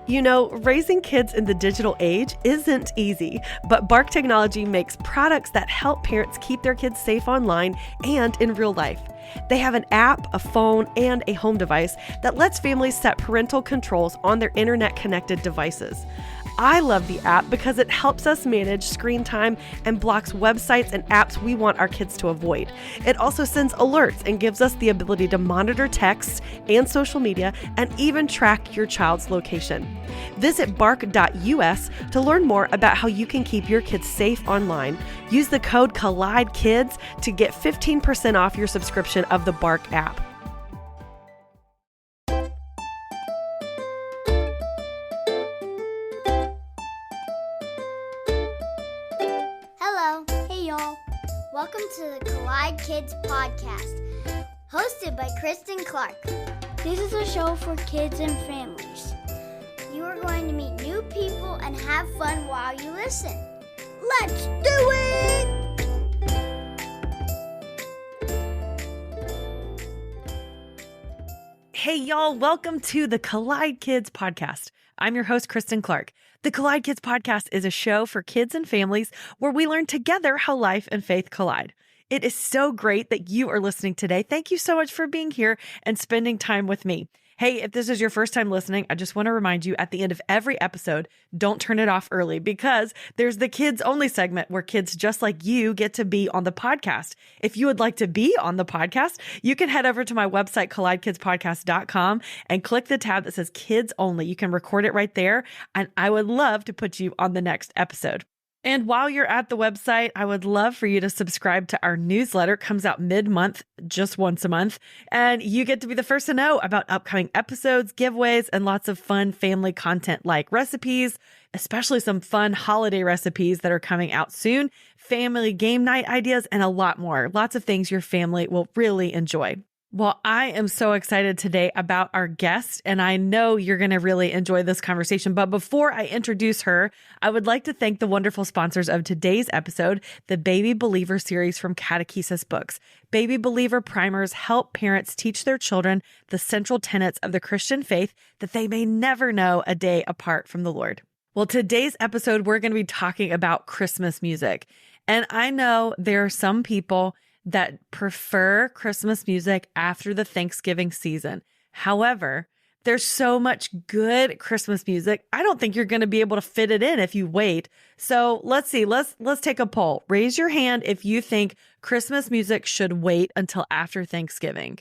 You know, raising kids in the digital age isn't easy, but Bark Technology makes products that help parents keep their kids safe online and in real life. They have an app, a phone, and a home device that lets families set parental controls on their internet-connected devices. I love the app because it helps us manage screen time and blocks websites and apps we want our kids to avoid. It also sends alerts and gives us the ability to monitor texts and social media and even track your child's location. Visit bark.us to learn more about how you can keep your kids safe online. Use the code COLLIDEKIDS to get 15% off your subscription of the Bark app. Hello. Hey, y'all. Welcome to the Collide Kids podcast, hosted by Christen Clark. This is a show for kids and families. You are going to meet new people and have fun while you listen. Let's do it! Hey, y'all. Welcome to the Collide Kids podcast. I'm your host, Christen Clark. The Collide Kids podcast is a show for kids and families where we learn together how life and faith collide. It is so great that you are listening today. Thank you so much for being here and spending time with me. Hey, if this is your first time listening, I just want to remind you at the end of every episode, don't turn it off early because there's the kids only segment where kids just like you get to be on the podcast. If you would like to be on the podcast, you can head over to my website, collidekidspodcast.com, and click the tab that says kids only. You can record it right there, and I would love to put you on the next episode. And while you're at the website, I would love for you to subscribe to our newsletter. It comes out mid-month, just once a month. And you get to be the first to know about upcoming episodes, giveaways, and lots of fun family content like recipes, especially some fun holiday recipes that are coming out soon, family game night ideas, and a lot more. Lots of things your family will really enjoy. Well, I am so excited today about our guest, and I know you're going to really enjoy this conversation. But before I introduce her, I would like to thank the wonderful sponsors of today's episode, the Baby Believer series from Catechesis Books. Baby Believer primers help parents teach their children the central tenets of the Christian faith that they may never know a day apart from the Lord. Well, today's episode, we're going to be talking about Christmas music. And I know there are some people that prefer Christmas music after the Thanksgiving season. However, there's so much good Christmas music. I don't think you're going to be able to fit it in if you wait. So let's see. Let's take a poll. Raise your hand if you think Christmas music should wait until after Thanksgiving.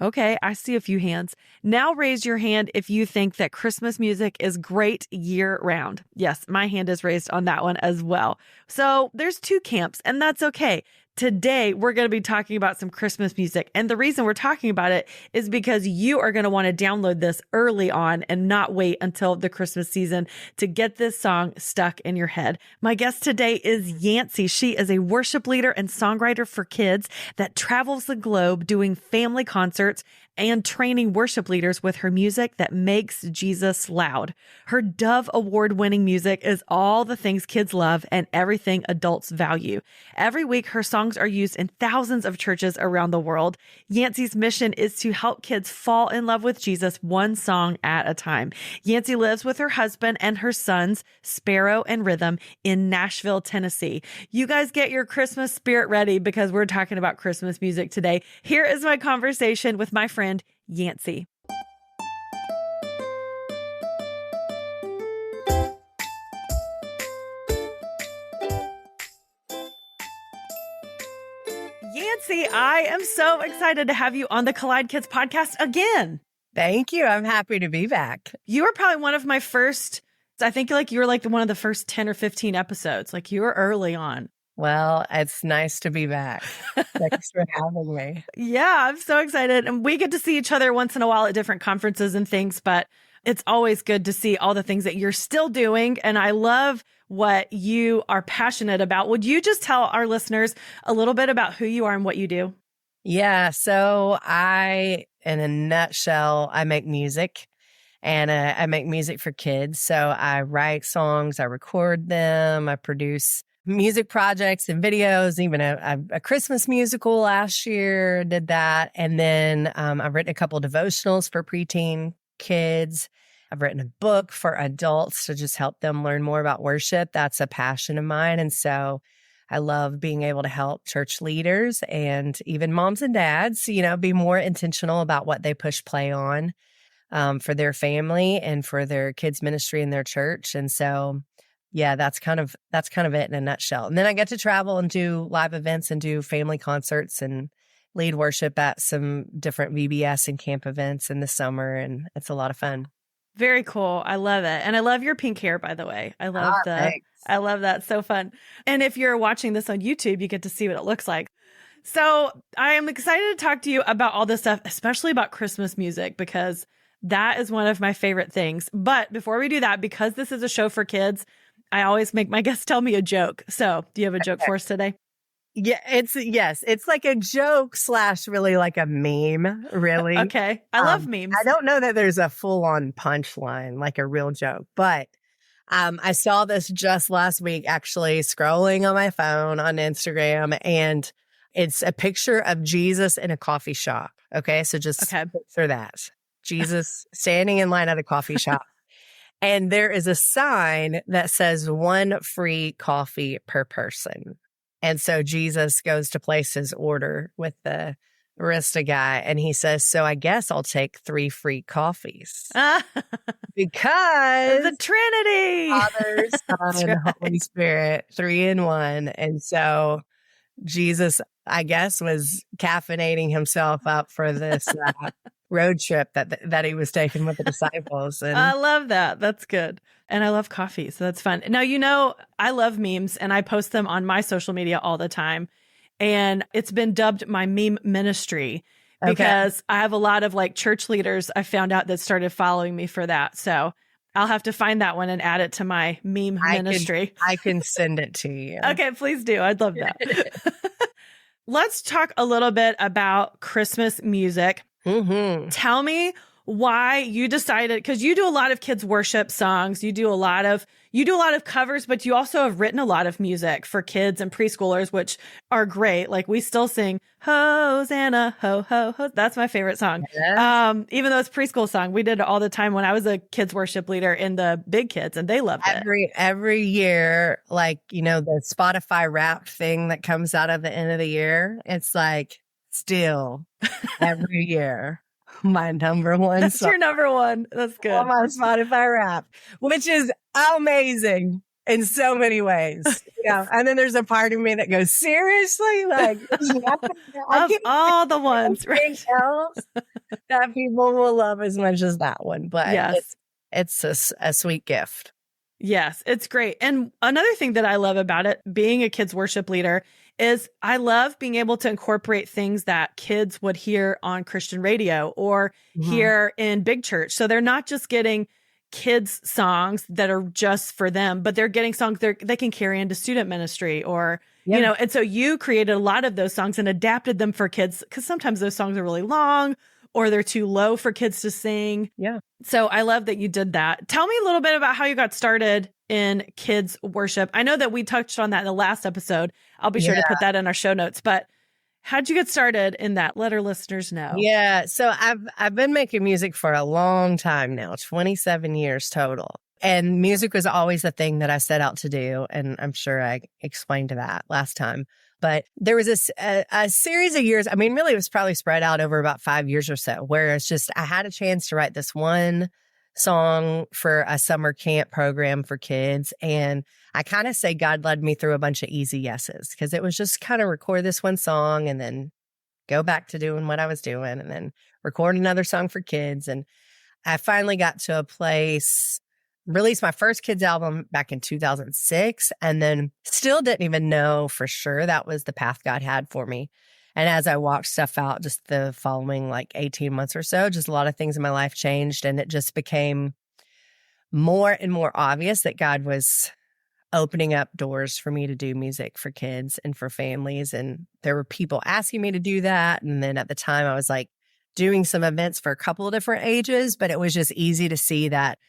Okay, I see a few hands. Now raise your hand if you think that Christmas music is great year round. Yes, my hand is raised on that one as well. So there's two camps, and that's okay. Today, we're going to be talking about some Christmas music. And the reason we're talking about it is because you are going to want to download this early on and not wait until the Christmas season to get this song stuck in your head. My guest today is Yancy. She is a worship leader and songwriter for kids that travels the globe doing family concerts and training worship leaders with her music that makes Jesus loud. Her Dove Award-winning music is all the things kids love and everything adults value. Every week, her songs are used in thousands of churches around the world. Yancy's mission is to help kids fall in love with Jesus one song at a time. Yancy lives with her husband and her sons, Sparrow and Rhythm, in Nashville, Tennessee. You guys get your Christmas spirit ready because we're talking about Christmas music today. Here is my conversation with my friend, Yancy. Yancy, I am so excited to have you on the Collide Kids podcast again. Thank you. I'm happy to be back. You were probably one of my first, I think you were like one of the first 10 or 15 episodes. Like you were early on. Well, it's nice to be back. Thanks for having me. Yeah, I'm so excited. And we get to see each other once in a while at different conferences and things, but it's always good to see all the things that you're still doing. And I love what you are passionate about. Would you just tell our listeners a little bit about who you are and what you do? Yeah. So in a nutshell, I make music. And I make music for kids. So I write songs, I record them, I produce music projects and videos, even a Christmas musical last year, did that. And then I've written a couple of devotionals for preteen kids. I've written a book for adults to just help them learn more about worship. That's a passion of mine. And so I love being able to help church leaders and even moms and dads, be more intentional about what they push play on for their family and for their kids' ministry in their church. And so, yeah, that's kind of it in a nutshell. And then I get to travel and do live events and do family concerts and lead worship at some different VBS and camp events in the summer. And it's a lot of fun. Very cool. I love it. And I love your pink hair, by the way. I love Thanks. I love that. So fun. And if you're watching this on YouTube, you get to see what it looks like. So I am excited to talk to you about all this stuff, especially about Christmas music, because that is one of my favorite things. But before we do that, because this is a show for kids, I always make my guests tell me a joke. So do you have a joke for us today? Yeah, it's like a joke / really like a meme, really. Okay. I love memes. I don't know that there's a full-on punchline, like a real joke, but I saw this just last week, actually scrolling on my phone on Instagram, and it's a picture of Jesus in a coffee shop. Okay. So just picture that. Jesus standing in line at a coffee shop. And there is a sign that says 1 free coffee per person. And so Jesus goes to place his order with the barista guy, and he says, "So I guess I'll take 3 free coffees." Because the Trinity. Father, Son, and Holy Spirit, 3 in 1. And so Jesus, I guess, was caffeinating himself up for this road trip that he was taking with the disciples. And I love that. That's good. And I love coffee, so that's fun. Now, I love memes, and I post them on my social media all the time. And it's been dubbed my meme ministry because I have a lot of church leaders I found out that started following me for that. So I'll have to find that one and add it to my meme ministry. I can send it to you. Okay, please do. I'd love that. Let's talk a little bit about Christmas music. Mm-hmm. Tell me why you decided, because you do a lot of kids worship songs, you do a lot of covers, but you also have written a lot of music for kids and preschoolers, which are great. We still sing Hosanna, ho, ho, ho. That's my favorite song. Yes. Even though it's a preschool song, we did it all the time when I was a kids worship leader in the big kids, and they loved it. Every year, the Spotify Wrapped thing that comes out at the end of the year, it's still every year. My number one That's song. your number one. That's good. On my Spotify Wrapped, which is amazing in so many ways. And then there's a part of me that goes, seriously? Of all the ones, right? else that people will love as much as that one. But yes, it's a sweet gift. Yes, it's great. And another thing that I love about it, being a kids worship leader, is I love being able to incorporate things that kids would hear on Christian radio or hear in big church. So they're not just getting kids songs that are just for them, but they're getting songs they can carry into student ministry or, and so you created a lot of those songs and adapted them for kids because sometimes those songs are really long or they're too low for kids to sing. Yeah. So I love that you did that. Tell me a little bit about how you got started in kids worship. I know that we touched on that in the last episode. I'll be sure to put that in our show notes, but how'd you get started in that? Let our listeners know. Yeah. So I've been making music for a long time now, 27 years total. And music was always the thing that I set out to do. And I'm sure I explained that last time. But there was a series of years. I mean, really, it was probably spread out over about 5 years or so, where it's just I had a chance to write this one song for a summer camp program for kids. And I kind of say God led me through a bunch of easy yeses because it was just kind of record this one song and then go back to doing what I was doing and then record another song for kids. And I finally got to a place, released my first kids album back in 2006, and then still didn't even know for sure that was the path God had for me. And as I walked stuff out just the following 18 months or so, just a lot of things in my life changed. And it just became more and more obvious that God was opening up doors for me to do music for kids and for families. And there were people asking me to do that. And then at the time I was doing some events for a couple of different ages, but it was just easy to see that,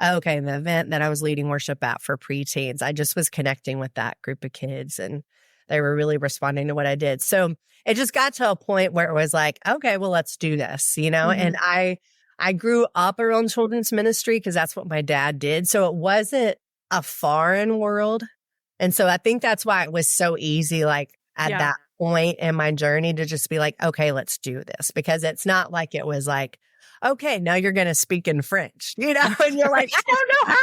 okay, the event that I was leading worship at for preteens, I just was connecting with that group of kids and they were really responding to what I did. So it just got to a point where it was okay, well, let's do this, And I I grew up around children's ministry because that's what my dad did. So it wasn't a foreign world. And so I think that's why it was so easy, like at that point in my journey to just be like, okay, let's do this. Because it's not like it was like, okay, now you're going to speak in French, and you're like, I don't know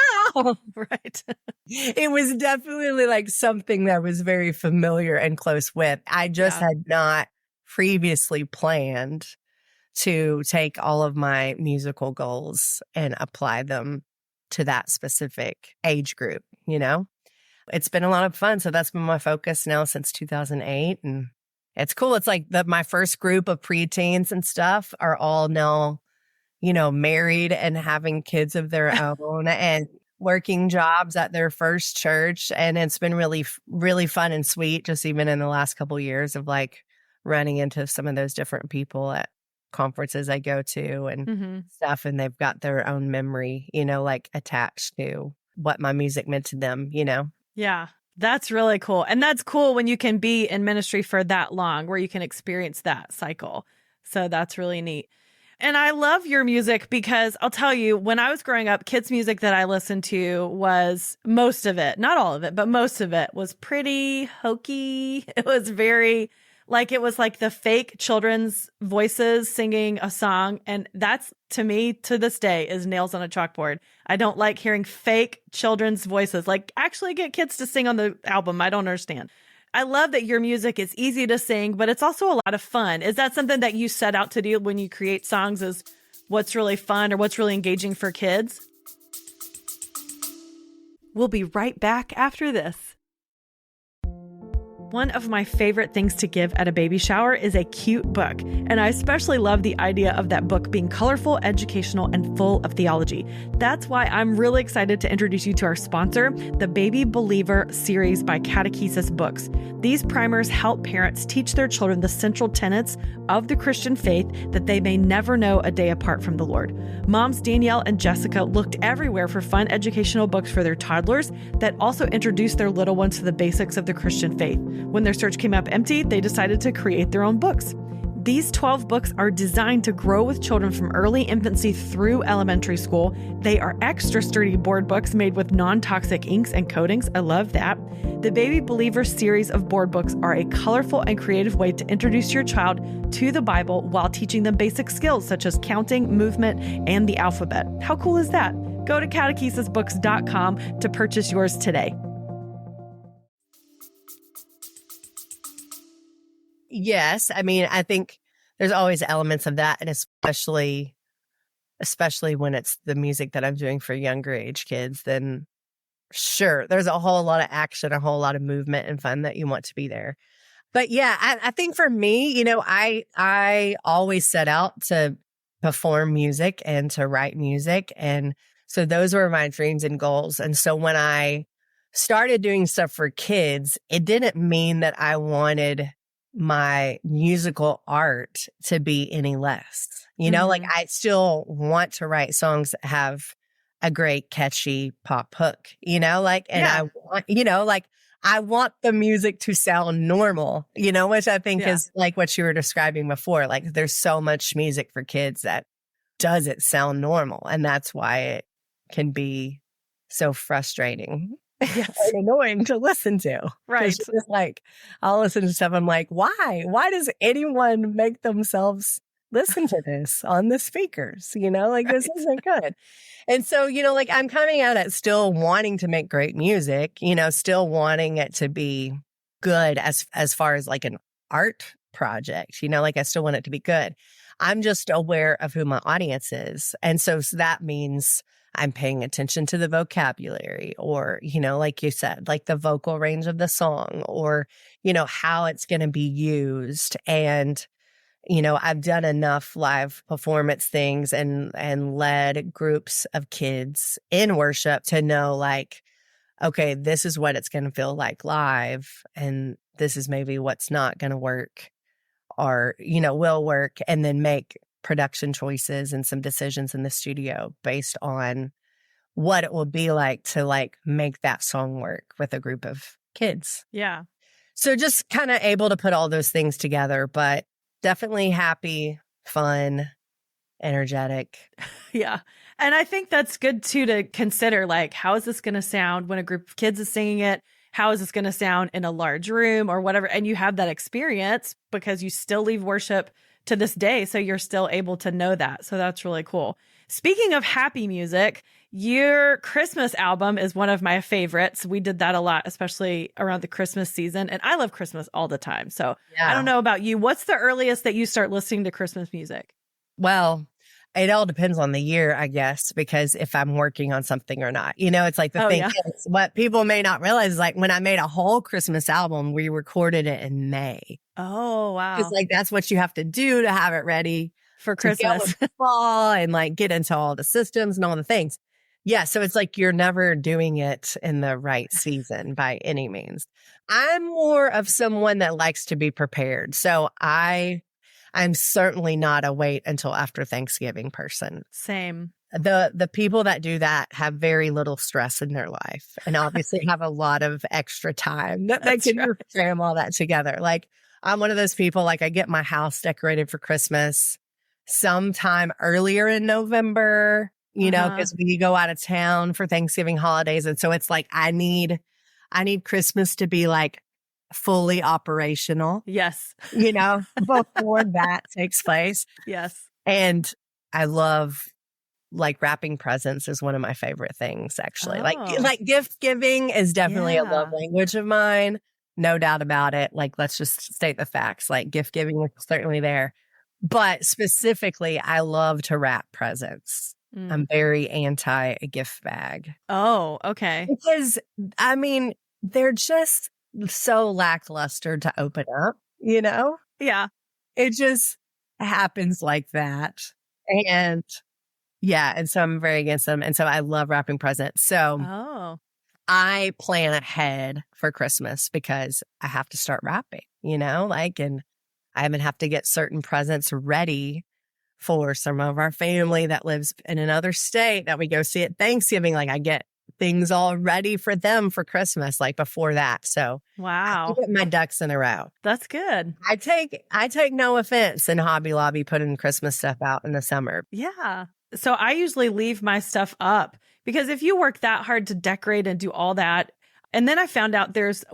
how. Right. It was definitely like something that was very familiar and close with. I just had not previously planned to take all of my musical goals and apply them to that specific age group, It's been a lot of fun. So that's been my focus now since 2008. And it's cool. It's like my first group of preteens and stuff are all now, married and having kids of their own and working jobs at their first church. And it's been really, really fun and sweet, just even in the last couple of years of like running into some of those different people at conferences I go to and stuff. And they've got their own memory, like attached to what my music meant to them, Yeah, that's really cool. And that's cool when you can be in ministry for that long, where you can experience that cycle. So that's really neat. And I love your music because I'll tell you, when I was growing up, kids' music that I listened to was most of it, not all of it, but most of it was pretty hokey. It was very it was like the fake children's voices singing a song. And that's, to me, to this day, is nails on a chalkboard. I don't like hearing fake children's voices. Like, actually get kids to sing on the album. I don't understand. I love that your music is easy to sing, but it's also a lot of fun. Is that something that you set out to do when you create songs, is what's really fun or what's really engaging for kids? We'll be right back after this. One of my favorite things to give at a baby shower is a cute book, and I especially love the idea of that book being colorful, educational, and full of theology. That's why I'm really excited to introduce you to our sponsor, the Baby Believer series by Catechesis Books. These primers help parents teach their children the central tenets of the Christian faith that they may never know a day apart from the Lord. Moms Danielle and Jessica looked everywhere for fun educational books for their toddlers that also introduced their little ones to the basics of the Christian faith. When their search came up empty, they decided to create their own books. These 12 books are designed to grow with children from early infancy through elementary school. They are extra sturdy board books made with non-toxic inks and coatings. I love that. The Baby Believer series of board books are a colorful and creative way to introduce your child to the Bible while teaching them basic skills such as counting, movement, and the alphabet. How cool is that? Go to catechesisbooks.com to purchase yours today. Yes. I mean, I think there's always elements of that. And especially when it's the music that I'm doing for younger age kids, then sure, there's a whole lot of action, a whole lot of movement and fun that you want to be there. But yeah, I think for me, I always set out to perform music and to write music. And so those were my dreams and goals. And so when I started doing stuff for kids, it didn't mean that I wanted my musical art to be any less. Like I still want to write songs that have a great catchy pop hook, I want, I want the music to sound normal, which I think is like what you were describing before. Like there's so much music for kids that doesn't sound normal. And that's why it can be so frustrating. Yes. And annoying to listen to. Right. It's like, I'll listen to stuff. I'm like, why? Why does anyone make themselves listen to this on the speakers? This isn't good. And so, I'm coming at it still wanting to make great music, still wanting it to be good as far as like an art project, I still want it to be good. I'm just aware of who my audience is. And so that means I'm paying attention to the vocabulary or, like you said, like the vocal range of the song or, how it's going to be used. And, I've done enough live performance things and led groups of kids in worship to know like, okay, this is what it's going to feel like live. And this is maybe what's not going to work or, will work, and then make production choices and some decisions in the studio based on what it will be like to like make that song work with a group of kids. Yeah. So just kind of able to put all those things together, but definitely happy, fun, energetic. Yeah. And I think that's good too to consider, like, how is this going to sound when a group of kids is singing it? How is this going to sound in a large room or whatever? And you have that experience because you still leave worship to this day. So you're still able to know that. So that's really cool. Speaking of happy music, your Christmas album is one of my favorites. We did that a lot, especially around the Christmas season. And I love Christmas all the time. So I don't know about you. What's the earliest that you start listening to Christmas music? Well, it all depends on the year, I guess, because if I'm working on something or not, it's like the thing is, what people may not realize is like when I made a whole Christmas album, we recorded it in May. Oh, wow. Because like that's what you have to do to have it ready for Christmas, fall, and like get into all the systems and all the things. Yeah. So it's like you're never doing it in the right season by any means. I'm more of someone that likes to be prepared. So I'm certainly not a wait until after Thanksgiving person. Same. The people that do that have very little stress in their life and obviously have a lot of extra time that they can cram all that together. Like I'm one of those people, like I get my house decorated for Christmas sometime earlier in November, because we go out of town for Thanksgiving holidays. And so it's like, I need Christmas to be like fully operational. Yes. Before that takes place. Yes. And I love like wrapping presents is one of my favorite things, actually. Like gift giving is definitely a love language of mine. No doubt about it. Like, let's just state the facts. Like gift giving is certainly there. But specifically, I love to wrap presents. I'm very anti a gift bag. Oh, okay. Because, I mean, they're just so lackluster to open up, Yeah. It just happens like that. And yeah, and so I'm very against them. And so I love wrapping presents. So I plan ahead for Christmas because I have to start wrapping, and I even have to get certain presents ready for some of our family that lives in another state that we go see at Thanksgiving. Like I get things all ready for them for Christmas, like before that. So wow, I get my ducks in a row. That's good. I take no offense in Hobby Lobby putting Christmas stuff out in the summer. Yeah. So I usually leave my stuff up because if you work that hard to decorate and do all that, and then I found out there's,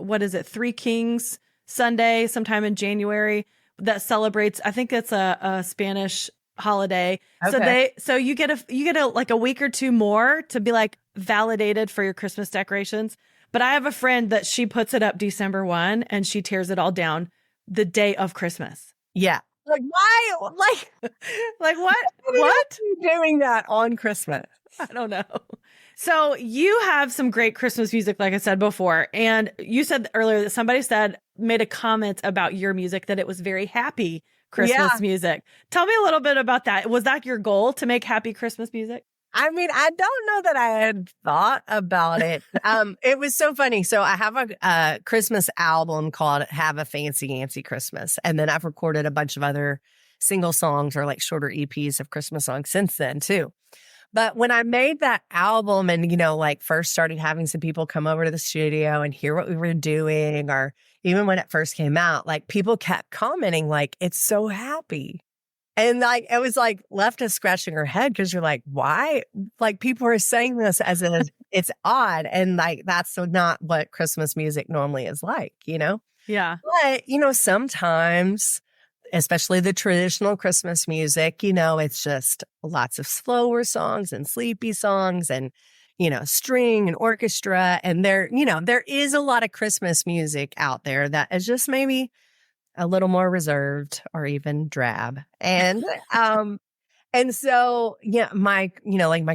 Three Kings Sunday sometime in January that celebrates, I think it's a Spanish holiday. Okay. So you get a like a week or two more to be like validated for your Christmas decorations. But I have a friend that she puts it up December 1 and she tears it all down the day of Christmas. Yeah. Like why? Like what? What? Are you doing that on Christmas? I don't know. So you have some great Christmas music, like I said before. And you said earlier that somebody made a comment about your music, that it was very happy Christmas music. Tell me a little bit about that. Was that your goal, to make happy Christmas music? I mean, I don't know that I had thought about it. It was so funny. So I have a Christmas album called Have a Fancy Yancy Christmas. And then I've recorded a bunch of other single songs or like shorter EPs of Christmas songs since then too. But when I made that album and, like first started having some people come over to the studio and hear what we were doing, or even when it first came out, like people kept commenting like, it's so happy. And like, it was like left us scratching our head because you're like, why? Like people are saying this as it's odd. And like, that's not what Christmas music normally is like, Yeah. But, sometimes, especially the traditional Christmas music, it's just lots of slower songs and sleepy songs and, string and orchestra. And there is a lot of Christmas music out there that is just maybe a little more reserved or even drab. And, and so, yeah, my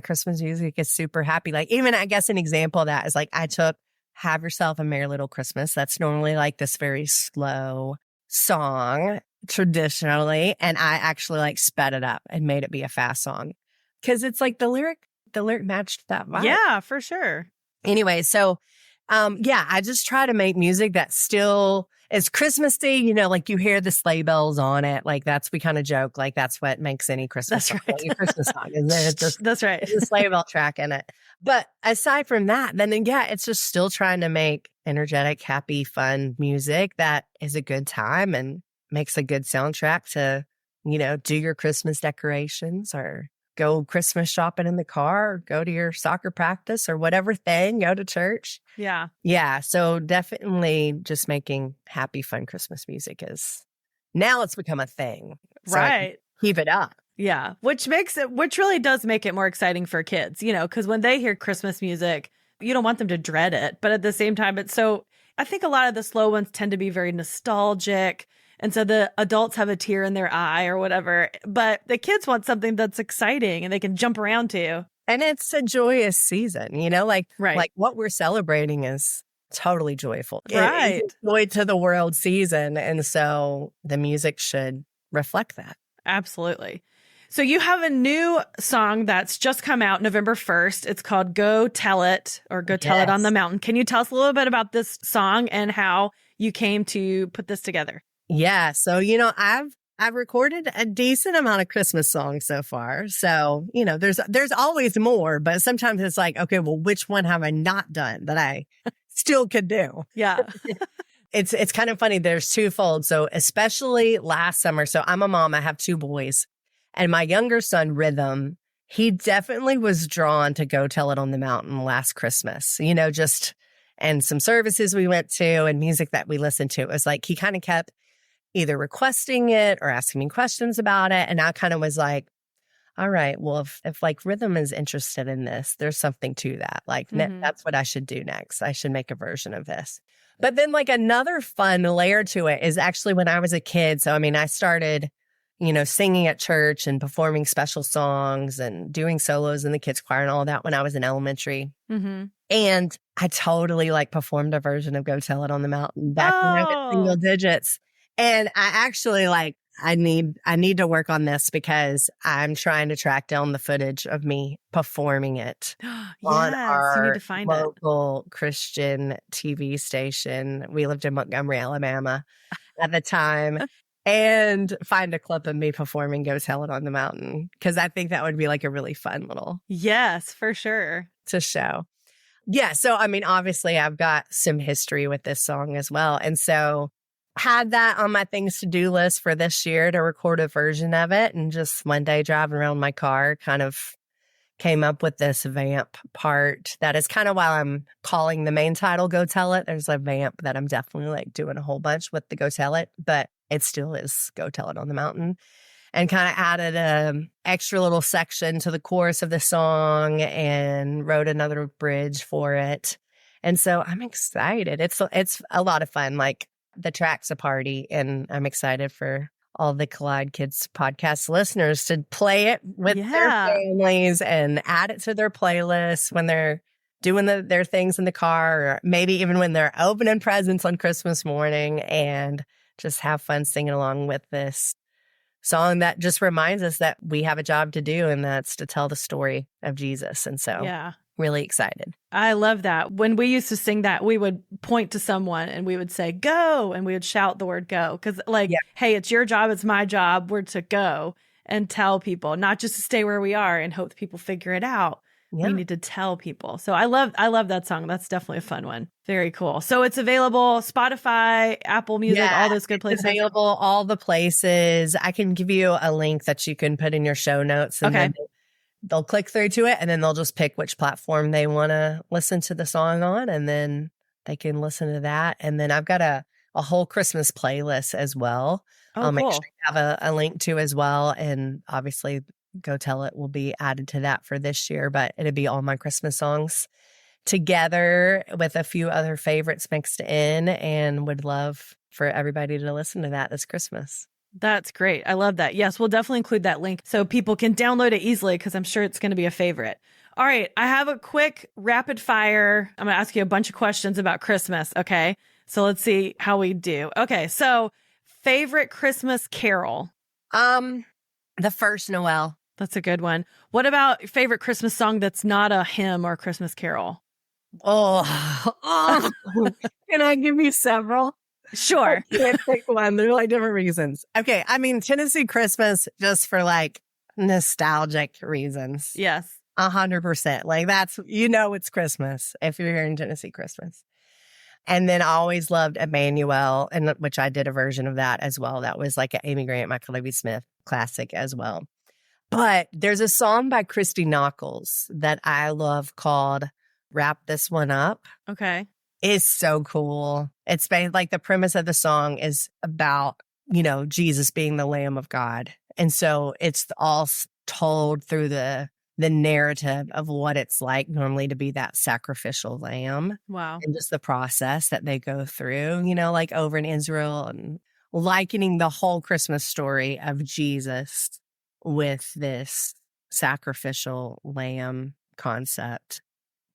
Christmas music is super happy. Like even, I guess an example of that is like, I took Have Yourself a Merry Little Christmas. That's normally like this very slow song traditionally. And I actually like sped it up and made it be a fast song. Cause it's like the lyric matched that vibe. Yeah, for sure. Anyway, so, I just try to make music that still is Christmassy, like you hear the sleigh bells on it. Like we kind of joke, like that's what makes any Christmas song a Christmas song, isn't it? That's right. It's a sleigh bell track in it. But aside from that, then it's just still trying to make energetic, happy, fun music that is a good time and makes a good soundtrack to do your Christmas decorations or go Christmas shopping in the car or go to your soccer practice or whatever thing, go to church. Yeah. Yeah. So definitely just making happy, fun Christmas music now it's become a thing. So I can Right. keep it up. Yeah. Which really does make it more exciting for kids, because when they hear Christmas music, you don't want them to dread it. But at the same time, I think a lot of the slow ones tend to be very nostalgic. And so the adults have a tear in their eye or whatever. But the kids want something that's exciting and they can jump around to. And it's a joyous season, Right. like what we're celebrating is totally joyful. Right. It's joy to the world season. And so the music should reflect that. Absolutely. So you have a new song that's just come out November 1st. It's called Go Tell It or Go Tell It on the Mountain. Can you tell us a little bit about this song and how you came to put this together? Yeah. So, I've recorded a decent amount of Christmas songs so far. So, there's always more, but sometimes it's like, okay, well, which one have I not done that I still could do? Yeah. It's kind of funny. There's twofold. So especially last summer. So I'm a mom. I have 2 boys. And my younger son, Rhythm, he definitely was drawn to Go Tell It on the Mountain last Christmas, and some services we went to and music that we listened to. It was like he kind of kept either requesting it or asking me questions about it. And I kind of was like, all right, well, if like Rhythm is interested in this, there's something to that. Like that's what I should do next. I should make a version of this. But then like another fun layer to it is actually when I was a kid. So, I started singing at church and performing special songs and doing solos in the kids choir and all that when I was in elementary. Mm-hmm. And I totally performed a version of Go Tell It on the Mountain back when I was at single digits. And I actually I need to work on this because I'm trying to track down the footage of me performing it on our you need to find local Christian TV station. We lived in Montgomery, Alabama at the time. And find a clip of me performing Go Tell It on the Mountain, because I think that would be like a really fun little Yes, for sure. to show. Yeah. So, obviously I've got some history with this song as well. And so had that on my things to do list for this year to record a version of it. And just one day driving around my car kind of came up with this vamp part. That is kind of why I'm calling the main title Go Tell It. There's a vamp that I'm definitely doing a whole bunch with the Go Tell It, but it still is Go Tell It on the Mountain. And kind of added an extra little section to the chorus of the song and wrote another bridge for it. And so I'm excited. It's a lot of fun. Like the track's a party, and I'm excited for all the Collide Kids podcast listeners to play it with their families and add it to their playlists when they're doing their things in the car, or maybe even when they're opening presents on Christmas morning, and just have fun singing along with this song that just reminds us that we have a job to do, and that's to tell the story of Jesus. And so really excited. I love that. When we used to sing that, we would point to someone and we would say, go, and we would shout the word go. Because hey, it's your job, it's my job. We're to go and tell people, not just to stay where we are and hope people figure it out. Yeah. We need to tell people. So I love that song. That's definitely a fun one. Very cool. So it's available Spotify, Apple Music, all those good places. It's available all the places. I can give you a link that you can put in your show notes, and then they'll click through to it, and then they'll just pick which platform they want to listen to the song on, and then they can listen to that. And then I've got a whole Christmas playlist as well. I'll make sure you have a link to as well. And obviously Go Tell It will be added to that for this year, but it'll be all my Christmas songs together with a few other favorites mixed in, and would love for everybody to listen to that this Christmas. That's great. I love that. Yes, we'll definitely include that link so people can download it easily, because I'm sure it's going to be a favorite. All right. I have a quick rapid fire. I'm going to ask you a bunch of questions about Christmas. Okay. So let's see how we do. Okay. So favorite Christmas carol? The First Noel. That's a good one. What about your favorite Christmas song that's not a hymn or Christmas carol? Oh, can I give you several? Sure. I can't pick one. They're like different reasons. Okay. Tennessee Christmas, just for like nostalgic reasons. Yes. 100%. Like that's, it's Christmas if you're hearing Tennessee Christmas. And then I always loved Emmanuel, and which I did a version of that as well. That was like an Amy Grant, Michael W. Smith classic as well. But there's a song by Christy Nockels that I love called Wrap This One Up. Okay. It's so cool. It's like the premise of the song is about, Jesus being the Lamb of God. And so it's all told through the narrative of what it's like normally to be that sacrificial lamb. Wow. And just the process that they go through, like over in Israel, and likening the whole Christmas story of Jesus with this sacrificial lamb concept.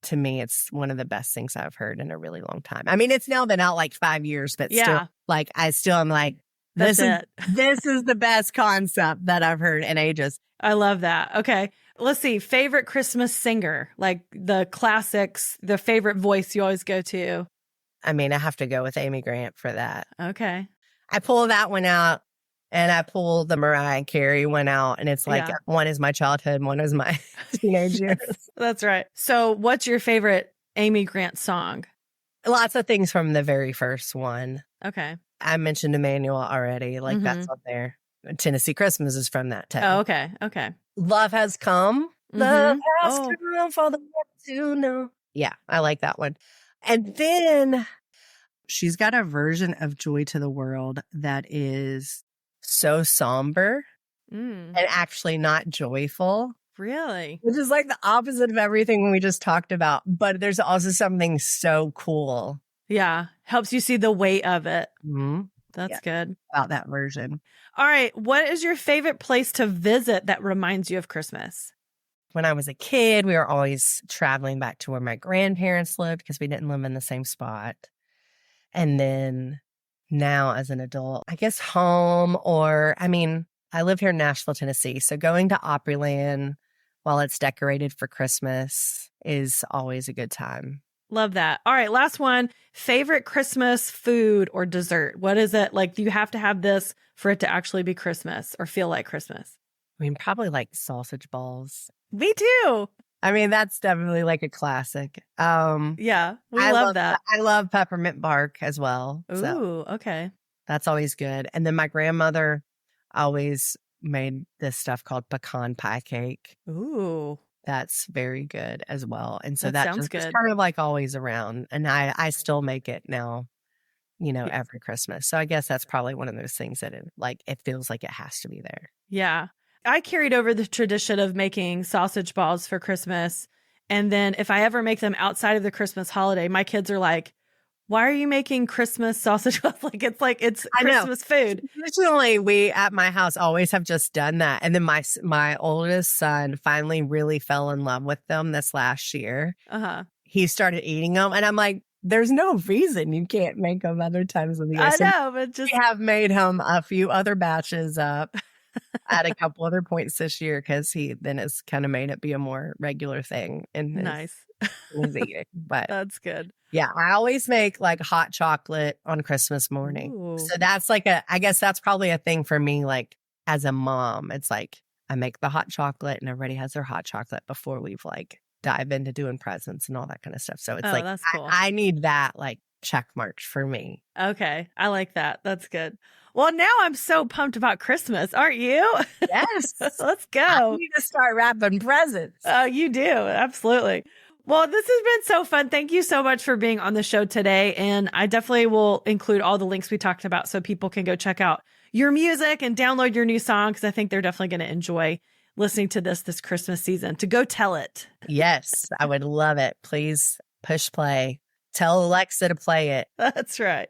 To me, it's one of the best things I've heard in a really long time. I mean, it's now been out like 5 years, but still, like, I still am like, this is the best concept that I've heard in ages. I love that. Okay. Let's see. Favorite Christmas singer, like the classics, the favorite voice you always go to. I mean, I have to go with Amy Grant for that. Okay. I pull that one out, and I pull the Mariah Carey one out, and it's like one is my childhood, one is my teenage years. That's right. So what's your favorite Amy Grant song? Lots of things from the very first one. Okay. I mentioned Emmanuel already. Like, that's up there. Tennessee Christmas is from that too. Oh, okay. Okay. Love Has Come. Love has come for the world to know. Yeah, I like that one. And then she's got a version of Joy to the World that is so somber and actually not joyful. Really? Which is like the opposite of everything we just talked about. But there's also something so cool. Yeah. Helps you see the weight of it. Mm-hmm. That's good. About that version. All right. What is your favorite place to visit that reminds you of Christmas? When I was a kid, we were always traveling back to where my grandparents lived because we didn't live in the same spot. And then now as an adult, I guess home, or I live here in Nashville, Tennessee. So going to Opryland while it's decorated for Christmas is always a good time. Love that. All right, last one. Favorite Christmas food or dessert? What is it? Like, do you have to have this for it to actually be Christmas or feel like Christmas? Probably like sausage balls. Me too. That's definitely like a classic. Yeah, I love that. I love peppermint bark as well. Ooh, okay. That's always good. And then my grandmother always made this stuff called pecan pie cake. Ooh. That's very good as well. And so that sounds just good. It's kind of like always around. And I still make it now, every Christmas. So I guess that's probably one of those things that it feels like it has to be there. Yeah. I carried over the tradition of making sausage balls for Christmas. And then if I ever make them outside of the Christmas holiday, my kids are like, why are you making Christmas sausage balls? It's Christmas food. Traditionally, we at my house always have just done that. And then my oldest son finally really fell in love with them this last year. He started eating them. And I'm like, there's no reason you can't make them other times of the year. I know, but just... We have made him a few other batches up at a couple other points this year because he then has kind of made it be a more regular thing in his eating. But that's good. Yeah, I always make like hot chocolate on Christmas morning. Ooh. So that's I guess that's probably a thing for me, like as a mom. It's like I make the hot chocolate and everybody has their hot chocolate before we've dive into doing presents and all that kind of stuff. So it's that's cool. I need that check mark for me. Okay. I like that. That's good. Well, now I'm so pumped about Christmas. Aren't you? Yes. Let's go. I need to start wrapping presents. Oh, you do. Absolutely. Well, this has been so fun. Thank you so much for being on the show today. And I definitely will include all the links we talked about so people can go check out your music and download your new song, because I think they're definitely going to enjoy listening to this Christmas season. To go tell it. Yes, I would love it. Please push play. Tell Alexa to play it. That's right.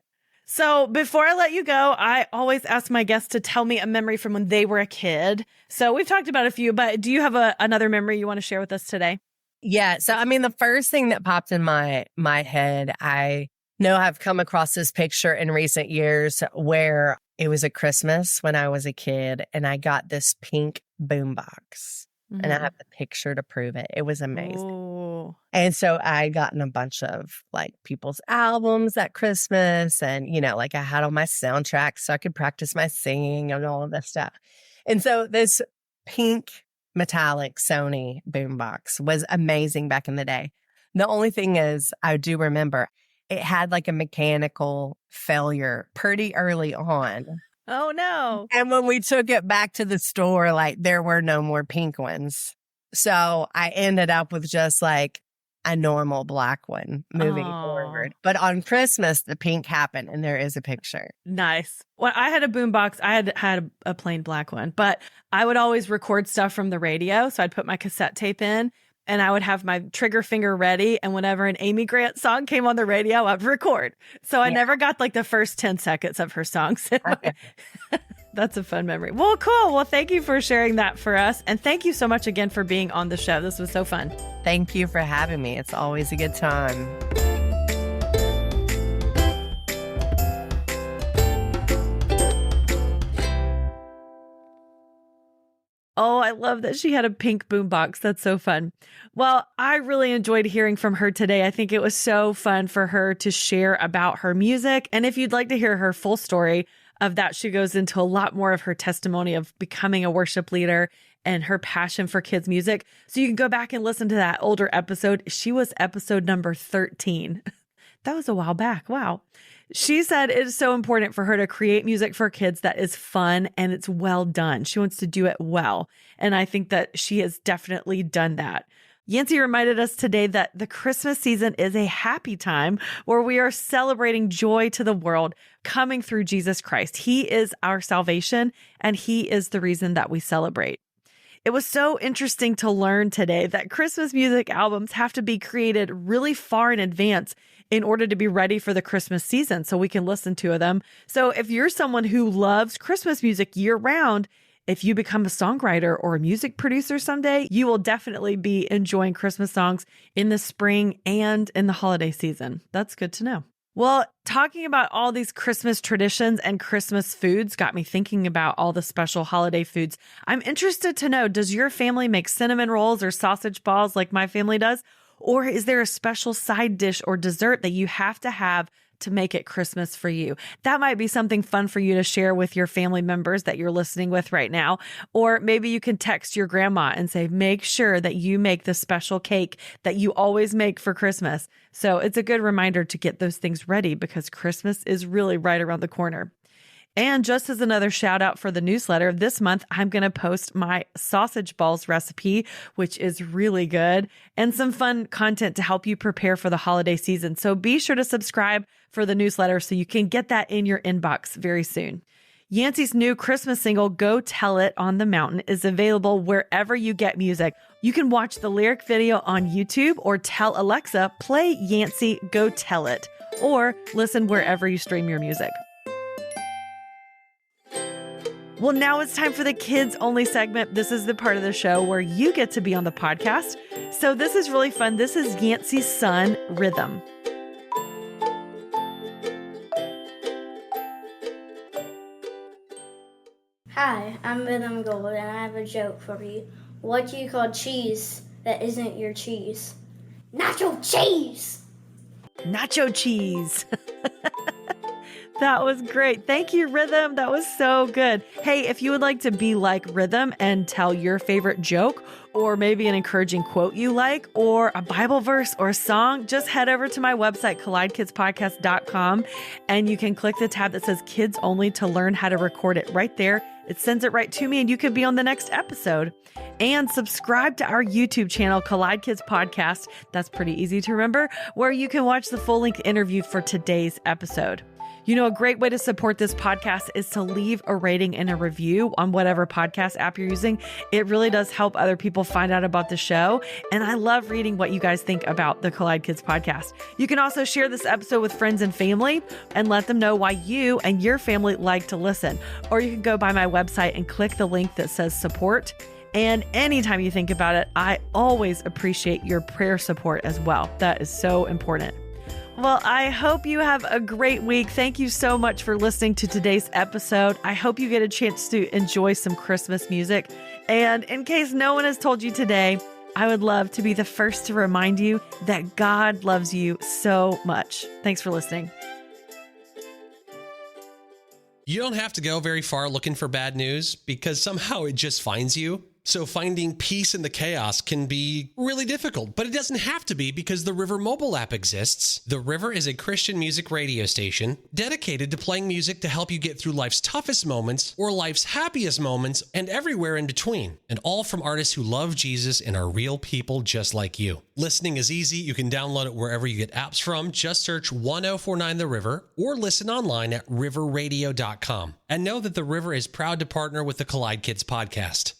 So before I let you go, I always ask my guests to tell me a memory from when they were a kid. So we've talked about a few, but do you have another memory you want to share with us today? Yeah. So, the first thing that popped in my head, I know I've come across this picture in recent years where it was a Christmas when I was a kid and I got this pink boombox. And I have the picture to prove it. It was amazing. Ooh. And so I gotten a bunch of people's albums at Christmas and, I had all my soundtracks so I could practice my singing and all of this stuff. And so this pink metallic Sony boombox was amazing back in the day. The only thing is I do remember it had like a mechanical failure pretty early on. Oh, no. And when we took it back to the store, like there were no more pink ones. So I ended up with just like a normal black one moving forward. But on Christmas, the pink happened and there is a picture. Nice. When I had a boombox, I had a plain black one, but I would always record stuff from the radio. So I'd put my cassette tape in and I would have my trigger finger ready. And whenever an Amy Grant song came on the radio, I'd record. So I never got like the first 10 seconds of her songs. That's a fun memory. Well, cool. Well, thank you for sharing that for us. And thank you so much again for being on the show. This was so fun. Thank you for having me. It's always a good time. Oh, I love that she had a pink boombox. That's so fun. Well, I really enjoyed hearing from her today. I think it was so fun for her to share about her music. And if you'd like to hear her full story of that, she goes into a lot more of her testimony of becoming a worship leader and her passion for kids' music. So you can go back and listen to that older episode. She was episode number 13. That was a while back. Wow. She said it is so important for her to create music for kids that is fun and it's well done. She wants to do it well. And I think that she has definitely done that. Yancy reminded us today that the Christmas season is a happy time where we are celebrating joy to the world coming through Jesus Christ. He is our salvation and he is the reason that we celebrate. It was so interesting to learn today that Christmas music albums have to be created really far in advance in order to be ready for the Christmas season so we can listen to them. So if you're someone who loves Christmas music year round, if you become a songwriter or a music producer someday, you will definitely be enjoying Christmas songs in the spring and in the holiday season. That's good to know. Well, talking about all these Christmas traditions and Christmas foods got me thinking about all the special holiday foods. I'm interested to know, does your family make cinnamon rolls or sausage balls like my family does? Or is there a special side dish or dessert that you have to make it Christmas for you? That might be something fun for you to share with your family members that you're listening with right now. Or maybe you can text your grandma and say, make sure that you make the special cake that you always make for Christmas. So it's a good reminder to get those things ready because Christmas is really right around the corner. And just as another shout out for the newsletter, this month, I'm going to post my sausage balls recipe, which is really good, and some fun content to help you prepare for the holiday season. So be sure to subscribe for the newsletter so you can get that in your inbox very soon. Yancy's new Christmas single, Go Tell It on the Mountain, is available wherever you get music. You can watch the lyric video on YouTube or tell Alexa, play Yancy, Go Tell It, or listen wherever you stream your music. Well, now it's time for the kids only segment. This is the part of the show where you get to be on the podcast. So this is really fun. This is Yancy's son, Rhythm. Hi, I'm Rhythm Gold, and I have a joke for you. What do you call cheese that isn't your cheese? Nacho cheese! Nacho cheese. That was great. Thank you, Rhythm. That was so good. Hey, if you would like to be like Rhythm and tell your favorite joke, or maybe an encouraging quote you like, or a Bible verse or a song, just head over to my website, collidekidspodcast.com, and you can click the tab that says Kids Only to learn how to record it right there. It sends it right to me, and you could be on the next episode. And subscribe to our YouTube channel, Collide Kids Podcast. That's pretty easy to remember, where you can watch the full-length interview for today's episode. You know, a great way to support this podcast is to leave a rating and a review on whatever podcast app you're using. It really does help other people find out about the show. And I love reading what you guys think about the Collide Kids podcast. You can also share this episode with friends and family and let them know why you and your family like to listen. Or you can go by my website and click the link that says support. And anytime you think about it, I always appreciate your prayer support as well. That is so important. Well, I hope you have a great week. Thank you so much for listening to today's episode. I hope you get a chance to enjoy some Christmas music. And in case no one has told you today, I would love to be the first to remind you that God loves you so much. Thanks for listening. You don't have to go very far looking for bad news because somehow it just finds you. So finding peace in the chaos can be really difficult, but it doesn't have to be because the River mobile app exists. The River is a Christian music radio station dedicated to playing music to help you get through life's toughest moments or life's happiest moments and everywhere in between, and all from artists who love Jesus and are real people just like you. Listening is easy. You can download it wherever you get apps from. Just search 1049 The River or listen online at riverradio.com. And know that The River is proud to partner with the Collide Kids podcast.